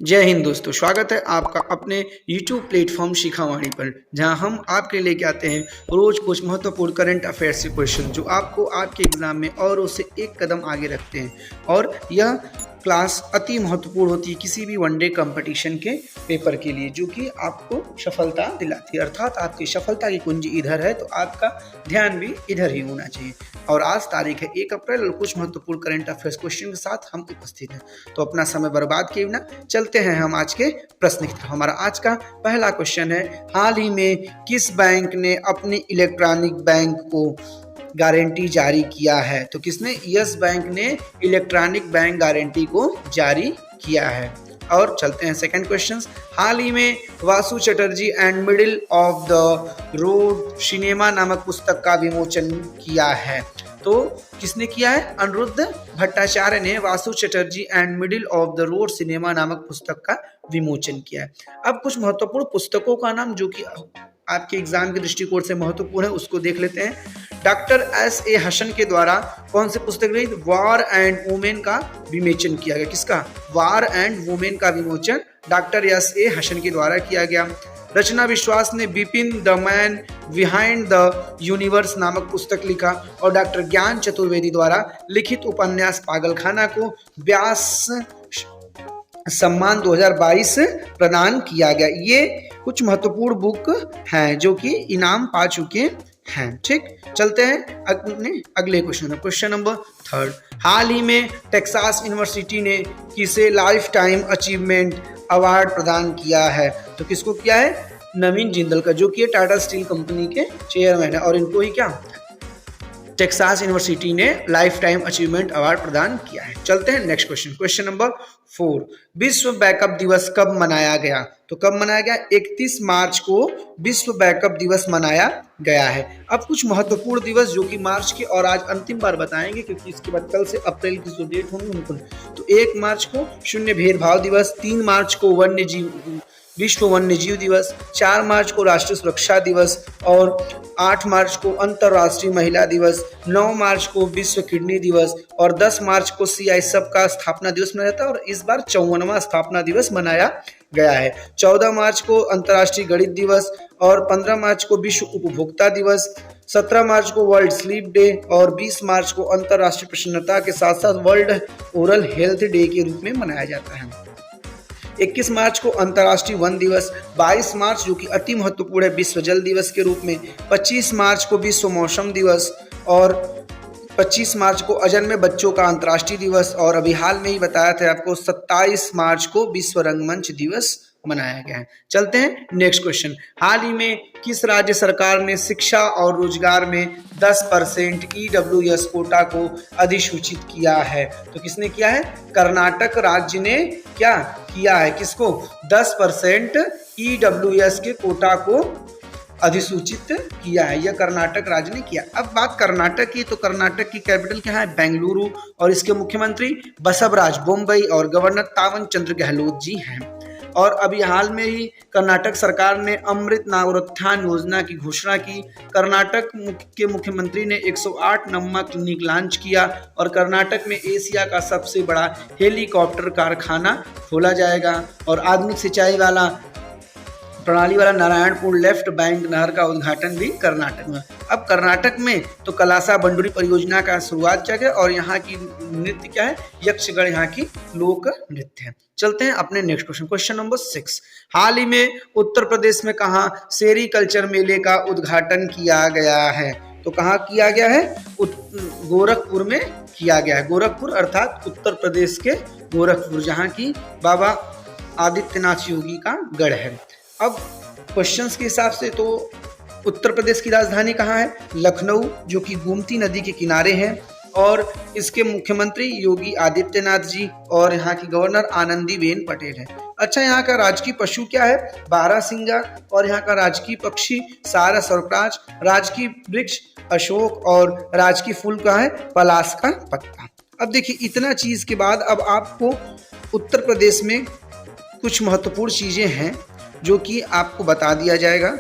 जय हिंद दोस्तों, स्वागत है आपका अपने YouTube प्लेटफॉर्म शिखावाणी पर, जहां हम आपके लिए लेके आते हैं रोज कुछ महत्वपूर्ण करंट अफेयर्स के क्वेश्चन जो आपको आपके एग्जाम में और उससे एक कदम आगे रखते हैं। और यह क्लास अति महत्वपूर्ण होती है किसी भी वनडे कंपटीशन के पेपर के लिए, जो कि आपको सफलता दिलाती है। अर्थात आपकी सफलता की कुंजी इधर है तो आपका ध्यान भी इधर ही होना चाहिए। और आज तारीख है 1 अप्रैल और कुछ महत्वपूर्ण करंट अफेयर्स क्वेश्चन के साथ हम उपस्थित हैं। तो अपना समय बर्बाद किए बिना चलते हैं हम आज के प्रश्न की तरफ। हमारा आज का पहला क्वेश्चन है, हाल ही में किस बैंक ने अपनी इलेक्ट्रॉनिक बैंक को गारंटी जारी किया है? तो किसने? यस बैंक ने इलेक्ट्रॉनिक बैंक गारंटी को जारी किया है। और चलते हैं सेकंड क्वेश्चन, हाल ही में Vasu Chatterjee and middle of the road cinema नामक पुस्तक का विमोचन किया है। तो किसने किया है? अनिरुद्ध भट्टाचार्य ने Vasu Chatterjee and middle of the road cinema नामक पुस्तक का विमोचन किया है। अब कुछ महत्वपूर्ण पुस्तकों का नाम जो कि आपके एग्जाम के दृष्टिकोण से महत्वपूर्ण है उसको देख लेते हैं। Doctor S.A. हसन के द्वारा कौन सी पुस्तक रही? वॉर एंड वुमेन का विमोचन किया गया। किसका? वॉर एंड वुमेन का विमोचन डॉक्टर S.A. हसन के द्वारा किया गया। रचना विश्वास ने Bipin the man behind the universe नामक पुस्तक लिखा। और डॉक्टर ज्ञान चतुर्वेदी द्वारा लिखित उपन्यास पागलखाना को व्यास सम्मान 2022 प्रदान किया गया। ये कुछ महत्वपूर्ण बुक हैं जो कि इनाम पा चुके हैं। ठीक, चलते हैं अपने अगले क्वेश्चन। क्वेश्चन नंबर 3, हाल ही में टेक्सास यूनिवर्सिटी ने किसे लाइफ टाइम अचीवमेंट अवार्ड प्रदान किया है? तो किसको किया है? नवीन जिंदल का, जो कि टाटा स्टील कंपनी के चेयरमैन है। और इनको ही क्या टेक्सास यूनिवर्सिटी ने लाइफ टाइम अचीवमेंट अवार्ड प्रदान किया है। चलते हैं नेक्स्ट क्वेश्चन। क्वेश्चन नंबर 4, विश्व बैकअप दिवस कब मनाया गया? तो कब मनाया गया? 31 मार्च को विश्व बैकअप दिवस मनाया गया है। अब कुछ महत्वपूर्ण दिवस जो कि मार्च के और आज अंतिम बार बताएंगे, क्योंकि इसके बाद कल से अप्रैल की जो डेट होंगी उनको। तो 1 मार्च को शून्य भेदभाव दिवस, 3 मार्च को विश्व वन्य जीव दिवस, 4 मार्च को राष्ट्रीय सुरक्षा दिवस, और 8 मार्च को अंतर्राष्ट्रीय महिला दिवस, 9 मार्च को विश्व किडनी दिवस, और 10 मार्च को CISF का स्थापना दिवस मनाया जाता है। और इस बार 54वां स्थापना दिवस मनाया गया है। 14 मार्च को अंतर्राष्ट्रीय गणित दिवस, और 15 मार्च को विश्व उपभोक्ता दिवस, 17 मार्च को वर्ल्ड स्लीप डे, और 20 मार्च को अंतर्राष्ट्रीय प्रसन्नता के साथ साथ वर्ल्ड ओरल हेल्थ डे के रूप में मनाया जाता है। 21 मार्च को अंतर्राष्ट्रीय वन दिवस, 22 मार्च जो कि अति महत्वपूर्ण है विश्व जल दिवस के रूप में, 25 मार्च को विश्व मौसम दिवस, और 25 मार्च को अजन्मे बच्चों का अंतर्राष्ट्रीय दिवस, और अभी हाल में ही बताया था आपको 27 मार्च को विश्व रंगमंच दिवस मनाया गया है। चलते हैं नेक्स्ट क्वेश्चन, हाल ही में किस राज्य सरकार ने शिक्षा और रोजगार में 10% EWS कोटा को अधिसूचित किया है? तो किसने किया है? कर्नाटक राज्य ने क्या किया है? किसको? 10% EWS के कोटा को अधिसूचित किया है। यह कर्नाटक राज्य ने किया। अब बात कर्नाटक की, तो कर्नाटक की कैपिटल क्या है? बेंगलुरु, और इसके मुख्यमंत्री बसवराज बोम्बई और गवर्नर तावन चंद्र गहलोत जी हैं। और अभी हाल में ही कर्नाटक सरकार ने अमृत नगरोत्थान योजना की घोषणा की। कर्नाटक के मुख्यमंत्री ने 108 नंबर क्लिनिक लॉन्च किया, और कर्नाटक में एशिया का सबसे बड़ा हेलीकॉप्टर कारखाना खोला जाएगा। और आधुनिक सिंचाई वाला प्रणाली वाला नारायणपुर लेफ्ट बैंक नहर का उद्घाटन भी कर्नाटक में। अब कर्नाटक में तो कलासा बंडूरी परियोजना का शुरुआत किया गया, और यहाँ की नृत्य क्या है? यक्षगण यहाँ की लोक नृत्य है। चलते हैं अपने नेक्स्ट क्वेश्चन। क्वेश्चन नंबर 6, हाल ही में उत्तर प्रदेश में कहाँ सेरीकल्चर मेले का उद्घाटन किया गया है? तो कहाँ किया गया है? गोरखपुर में किया गया है। गोरखपुर अर्थात उत्तर प्रदेश के गोरखपुर, जहाँ की बाबा आदित्यनाथ योगी का गढ़ है। अब क्वेश्चंस के हिसाब से तो उत्तर प्रदेश की राजधानी कहाँ है? लखनऊ, जो कि गोमती नदी के किनारे है, और इसके मुख्यमंत्री योगी आदित्यनाथ जी, और यहाँ की गवर्नर आनंदीबेन पटेल है। अच्छा, यहाँ का राजकीय पशु क्या है? बारहसिंगा, और यहाँ का राजकीय पक्षी सारस और प्राच, राजकीय वृक्ष अशोक, और राजकीय फूल का है? पलाश का पत्ता। अब देखिए, इतना चीज के बाद अब आपको उत्तर प्रदेश में कुछ महत्वपूर्ण चीजें हैं जो कि आपको बता दिया जाएगा।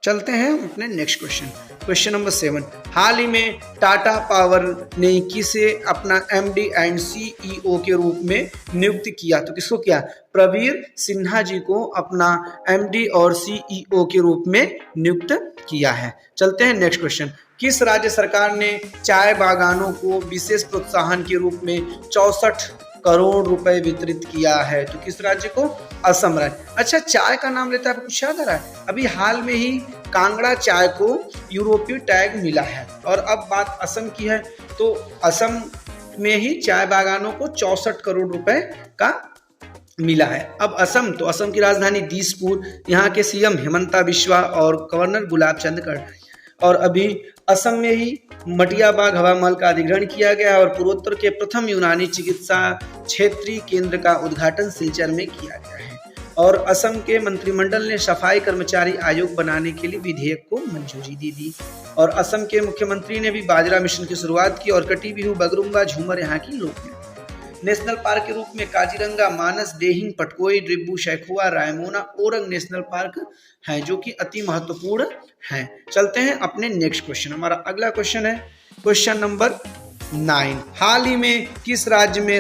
चलते हैं अपने नेक्स्ट क्वेश्चन। क्वेश्चन नंबर 7, हाल ही में टाटा पावर ने किसे अपना MD एंड CEO के रूप में नियुक्त किया? तो किसको किया? प्रवीर सिन्हा जी को अपना MD और CEO के रूप में नियुक्त किया है। चलते हैं नेक्स्ट क्वेश्चन, किस राज्य सरकार ने चाय बागानों को विशेष प्रोत्साहन के रूप में 64 करोड़ रुपए वितरित किया है? तो किस राज्य को? असम राज्य। अच्छा, चाय का नाम लेता है, आपको कुछ याद आ रहा है? अभी हाल में ही कांगड़ा चाय को यूरोपीय टैग मिला है। और अब बात असम की है, तो असम में ही चाय बागानों को 64 करोड़ रुपए का मिला है। अब असम, तो असम की राजधानी दिसपुर, यहाँ के CM हेमंता बिस्वा और गवर्नर गुलाब चंद कड़। और अभी असम में ही मटियाबाग हवा महल का अधिग्रहण किया गया और पूर्वोत्तर के प्रथम यूनानी चिकित्सा क्षेत्रीय केंद्र का उद्घाटन सिलचर में किया गया है। और असम के मंत्रिमंडल ने सफाई कर्मचारी आयोग बनाने के लिए विधेयक को मंजूरी दे दी। और असम के मुख्यमंत्री ने भी बाजरा मिशन की शुरुआत की। और कटी बिहू, बगरुम्बा, झूमर यहाँ की लोकनृत्य। नेशनल पार्क के रूप में काजीरंगा, मानस, देहिंग, पटकोई, ड्रिब्बू, शैखुआ, रायमोना, ओरंग नेशनल पार्क हैं, जो कि अति महत्वपूर्ण हैं। चलते हैं अपने नेक्स्ट क्वेश्चन। हमारा अगला क्वेश्चन है क्वेश्चन नंबर 9, हाल ही में किस राज्य में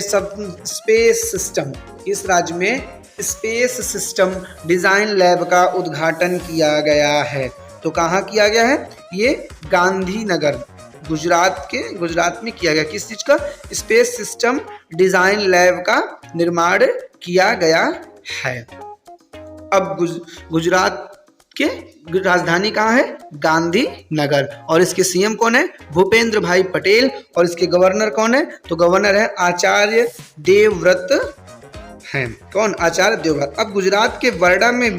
स्पेस सिस्टम डिजाइन लैब का उद्घाटन किया गया है? तो कहाँ किया गया है? ये गांधीनगर, गुजरात में किया गया। किस चीज का? स्पेस सिस्टम डिजाइन लैब का निर्माण किया गया है। अब गुजरात के राजधानी कहाँ है? गांधीनगर। और इसके CM कौन है? भूपेंद्र भाई पटेल। और इसके गवर्नर कौन है? तो गवर्नर है आचार्य देवव्रत हैं। कौन? आचार्य देवव्रत। अब गुजरात के वर्डा में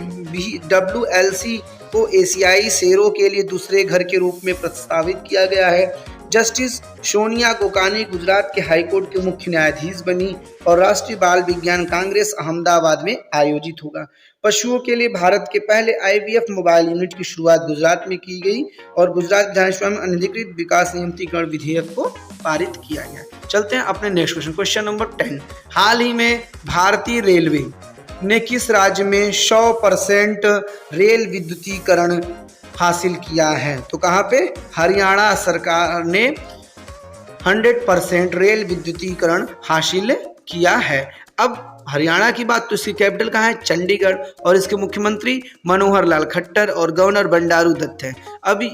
WLC को एशियाई शेरों के लिए दूसरे घर के रूप में प्रस्तावित किया गया है। जस्टिस सोनिया कोकानी गुजरात के हाईकोर्ट के मुख्य न्यायाधीश बनी। और राष्ट्रीय बाल विज्ञान कांग्रेस अहमदाबाद में आयोजित होगा। पशुओं के लिए भारत के पहले IVF मोबाइल यूनिट की शुरुआत गुजरात में की गई। और गुजरात विधानसभा में अनधिकृत विकास नियंत्रीकरण विधेयक को पारित किया गया। चलते हैं अपने नेक्स्ट क्वेश्चन, क्वेश्चन नंबर 10, हाल ही में भारतीय रेलवे ने किस राज्य में 100% रेल विद्युतीकरण हासिल किया है? तो कहाँ पे? हरियाणा सरकार ने 100% रेल विद्युतीकरण हासिल किया है। अब हरियाणा की बात, तो इसकी कैपिटल कहाँ है? चंडीगढ़। और इसके मुख्यमंत्री मनोहर लाल खट्टर और गवर्नर बंडारू दत्त हैं। अभी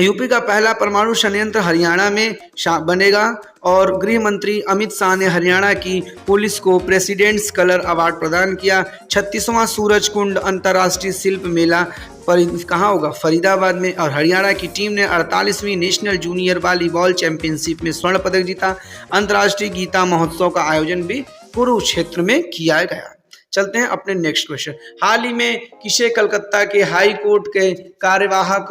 यूपी का पहला परमाणु संयंत्र हरियाणा में बनेगा। और गृह मंत्री अमित शाह ने हरियाणा की पुलिस को प्रेसिडेंट्स कलर अवार्ड प्रदान किया। 36वां सूरज कुंड अंतर्राष्ट्रीय शिल्प मेला कहाँ होगा? फरीदाबाद में। और हरियाणा की टीम ने 48वीं नेशनल जूनियर वॉलीबॉल चैंपियनशिप में स्वर्ण पदक जीता। अंतर्राष्ट्रीय गीता महोत्सव का आयोजन भी कुरुक्षेत्र में किया गया। चलते हैं अपने नेक्स्ट क्वेश्चन, हाल ही में किसे कलकत्ता के हाई कोर्ट के कार्यवाहक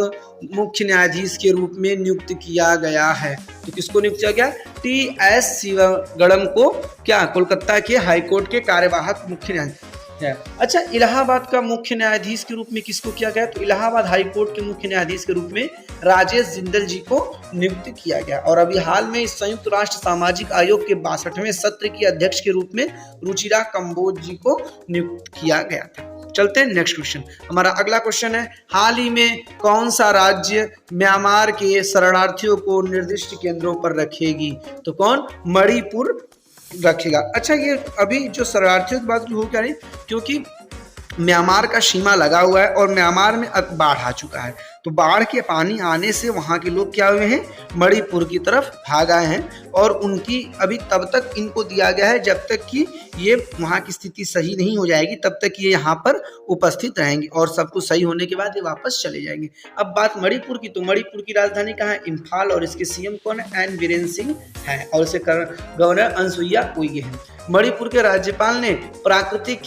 मुख्य न्यायाधीश के रूप में नियुक्त किया गया है? तो किसको नियुक्त किया गया? TS शिवगणम को क्या कोलकाता के हाई कोर्ट के कार्यवाहक मुख्य न्यायाधीश है। अच्छा, इलाहाबाद का मुख्य न्यायाधीश के रूप में किसको किया गया? तो इलाहाबाद हाई कोर्ट के मुख्य न्यायाधीश के रूप में राजेश जिंदल जी को नियुक्त किया गया। और अभी हाल में संयुक्त राष्ट्र सामाजिक आयोग के 62वें सत्र की अध्यक्ष के रूप में रुचिरा कंबोज जी को नियुक्त किया गया था। चलते हैं नेक्स्ट क्वेश्चन। हमारा अगला क्वेश्चन है, हाल ही में कौन सा राज्य म्यांमार के शरणार्थियों को निर्दिष्ट केंद्रों पर रखेगी? तो कौन? मणिपुर रखेगा। अच्छा, ये अभी जो शरणार्थियों की बात हो क्या रही, क्योंकि म्यांमार का सीमा लगा हुआ है और म्यांमार में बाढ़ आ चुका है। तो बाढ़ के पानी आने से वहाँ के लोग क्या हुए हैं? मणिपुर की तरफ भाग आए हैं। और उनकी अभी तब तक इनको दिया गया है जब तक कि ये वहाँ की स्थिति सही नहीं हो जाएगी, तब तक ये यहाँ पर उपस्थित रहेंगे। और सब कुछ सही होने के बाद ये वापस चले जाएंगे। अब बात मणिपुर की, तो मणिपुर की राजधानी कहाँ है? इम्फाल। और इसके CM कौन है? एन बीरेन सिंह है। और इसके गवर्नर अनसुईया उइके हैं। मणिपुर के राज्यपाल ने प्राकृतिक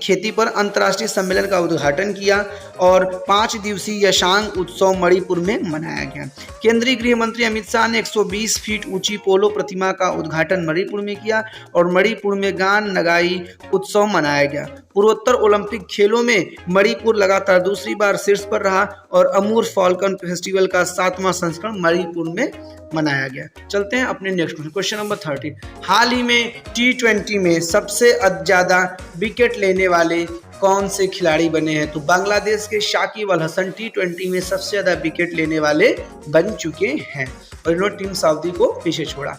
खेती पर अंतर्राष्ट्रीय सम्मेलन का उद्घाटन किया। और 5 दिवसीय यशांग उत्सव मणिपुर में मनाया गया। केंद्रीय गृह मंत्री अमित शाह ने 120 फीट ऊंची पोलो प्रतिमा का उद्घाटन मणिपुर में किया। और मणिपुर में गान नगाई उत्सव मनाया गया। पूर्वोत्तर ओलंपिक खेलों में मणिपुर लगातार दूसरी बार शीर्ष पर रहा और अमूर फॉल्कन फेस्टिवल का 7वां संस्करण मणिपुर में मनाया गया। चलते हैं अपने नेक्स्ट क्वेश्चन नंबर 30। हाल ही में T20 में सबसे ज्यादा विकेट लेने वाले कौन से खिलाड़ी बने हैं? तो बांग्लादेश के शाकिब अल हसन T20 में सबसे ज्यादा विकेट लेने वाले बन चुके हैं और इन्होंने टीम सऊदी को पीछे छोड़ा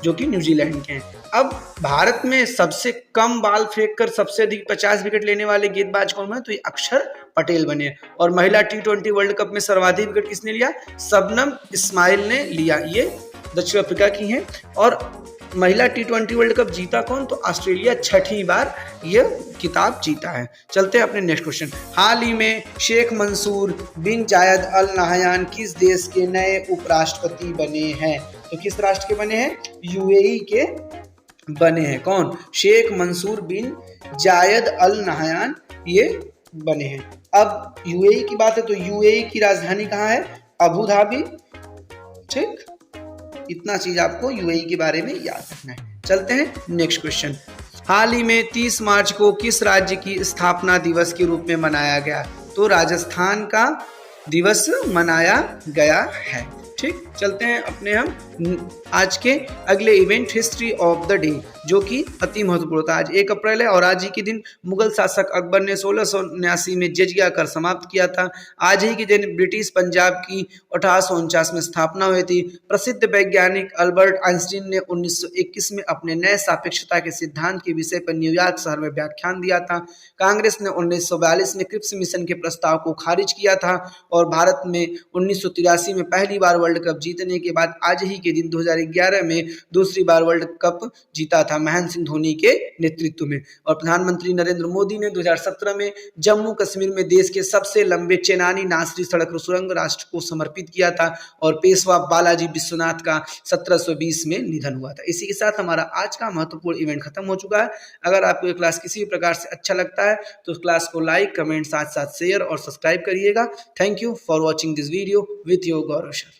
जो कि न्यूजीलैंड के हैं। अब भारत में सबसे कम बाल फेंक कर सबसे अधिक 50 विकेट लेने वाले गेंदबाज कौन है? तो ये अक्षर पटेल बने। और महिला T20 वर्ल्ड कप में सर्वाधिक विकेट किसने लिया? शबनम इस्माइल ने लिया, ये दक्षिण अफ्रीका की हैं। और महिला T20 वर्ल्ड कप जीता कौन? तो ऑस्ट्रेलिया 6ठी बार यह किताब जीता है। चलते हैं अपने नेक्स्ट क्वेश्चन। हाल ही में शेख मंसूर बिन जायद अल नाहयान किस देश के नए उपराष्ट्रपति बने हैं? तो किस राष्ट्र के बने हैं? यूएई के बने हैं। कौन? शेख मंसूर बिन जायद अल नाहयान ये बने हैं। अब यूएई की बात है तो यूएई की राजधानी कहाँ है? Abu Dhabi. ठीक, इतना चीज आपको यूएई के बारे में याद रखना है। चलते हैं नेक्स्ट क्वेश्चन। हाल ही में 30 मार्च को किस राज्य की स्थापना दिवस के रूप में मनाया गया? तो राजस्थान का दिवस मनाया गया है। ठीक, चलते हैं अपने हम आज के अगले event history of the day जो कि अति महत्वपूर्ण था। आज 1 अप्रैल है और आज ही के दिन मुगल शासक अकबर ने 1679 में जजिया कर समाप्त किया था। आज ही के दिन ब्रिटिश पंजाब की 1849 में स्थापना हुई थी। प्रसिद्ध वैज्ञानिक अल्बर्ट आइंस्टीन ने 1921 में अपने नए सापेक्षता के सिद्धांत के विषय पर न्यूयॉर्क शहर में व्याख्यान दिया था। कांग्रेस ने 1942 में क्रिप्स मिशन के प्रस्ताव को खारिज किया था और भारत में 1983 में पहली बार वर्ल्ड कप जीतने के बाद आज ही के दिन 2011 में दूसरी बार वर्ल्ड कप जीता था महेंद्र सिंह धोनी के नेतृत्व में। और प्रधानमंत्री नरेंद्र मोदी ने 2017 में जम्मू कश्मीर में देश के सबसे लंबे चेनानी नासरी सड़क सुरंग राष्ट्र को समर्पित किया था और पेशवा बालाजी विश्वनाथ का 1720 में निधन हुआ था। इसी के साथ हमारा आज का महत्वपूर्ण इवेंट खत्म हो चुका है। अगर आपको ये क्लास किसी भी प्रकार से अच्छा लगता है तो उस क्लास को लाइक, कमेंट, साथ साथ शेयर और सब्सक्राइब करिएगा। Thank you for watching this video with your Gaurav sir.